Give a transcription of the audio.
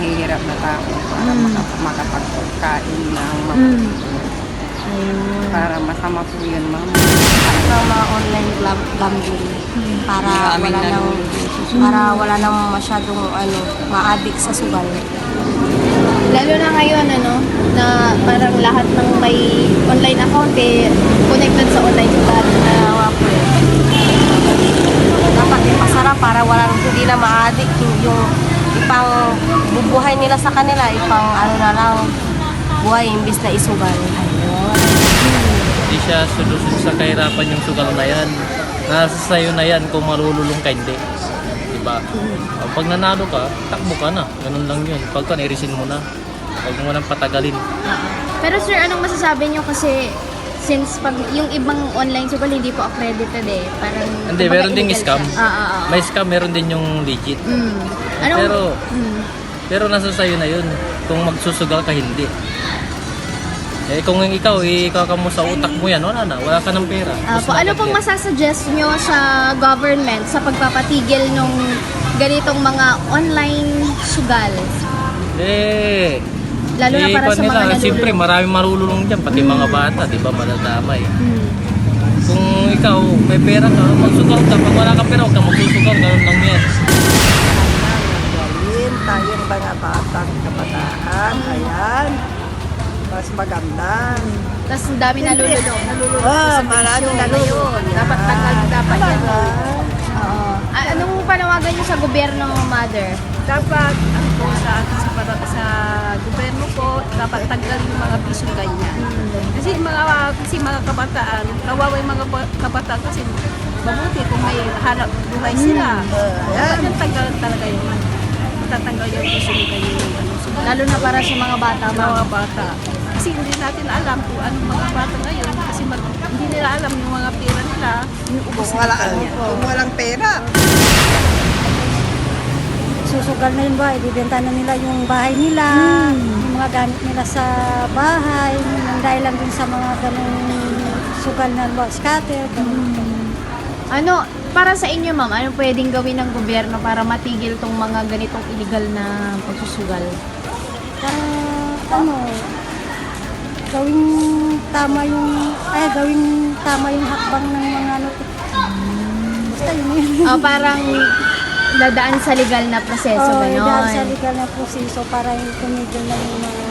mahihirap na tao para makapagkain ng para masama po yun, ma'am. Sa mga online gambling para wala nang masyadong ma-addict sa sugal. Lalo na ngayon, na parang lahat ng may online account connected sa online sugal. Po eh. Dapat ipasara para hindi na ma-addict yung ipang bubuhay nila sa kanila, ipang na lang buhay imbis na isugal. Hindi siya solusyon sa kahirapan yung sugal na yan. Nasa sayo na yan kung marululong ka hindi. Diba? Pag nanalo ka, takbo ka na. Ganun lang yun. Pagka nirisin mo na. Huwag mo nang patagalin. Pero sir, anong masasabi nyo kasi since pag yung ibang online sugal hindi po accredited parang Hindi, meron ding scam. Ah. May scam, meron din yung legit. Pero nasa sayo na yun. Kung magsusugal ka, hindi. Kung ikaw mo sa utak mo yan, wala ka ng pera. Ano pong masasuggest nyo sa government sa pagpapatigil ng ganitong mga online sugal? Lalo na para sa mga nalululong. Siyempre, maraming marululong dyan, pati mga bata, di ba, madadamay. Kung ikaw, may pera ka, magsugal ka. Pag wala ka pera, huwag ka magsusugal, ganun lang yan. Tayong mga batang kabataan, ayan, mas maganda. Tapos ang dami nalululong. Maraming nalululong. Dapat dapat yan. Anong panawagan nyo sa gobyerno, mother? Dapat ako sa gobyerno po, dapat tanggalin yung mga piso ganyan. Kasi mga kabataan, kawawa yung mga kabataan kasi mabuti kung may hanap buhay sila. Dapat yung tanggalan talaga yun. Tatanggal yung piso ganyan. Lalo na para sa mga bata. Mga bata. Kasi hindi natin alam kung anong mga bata ngayon kasi hindi nila alam yung mga pera nila. Kung walang pera. Susugal na yung bahay, bibenta na nila yung bahay nila, yung mga gamit nila sa bahay, nang dahil lang din sa mga ganong sugal na scatter. Para sa inyo, ma'am, ano pwedeng gawin ng gobyerno para matigil tong mga ganitong illegal na pagsusugal? Gawing tama yung hakbang ng mga basta yun. Parang dadaan sa legal na proseso, gano'n. Dadaan sa legal na proseso para tumigil na yung mga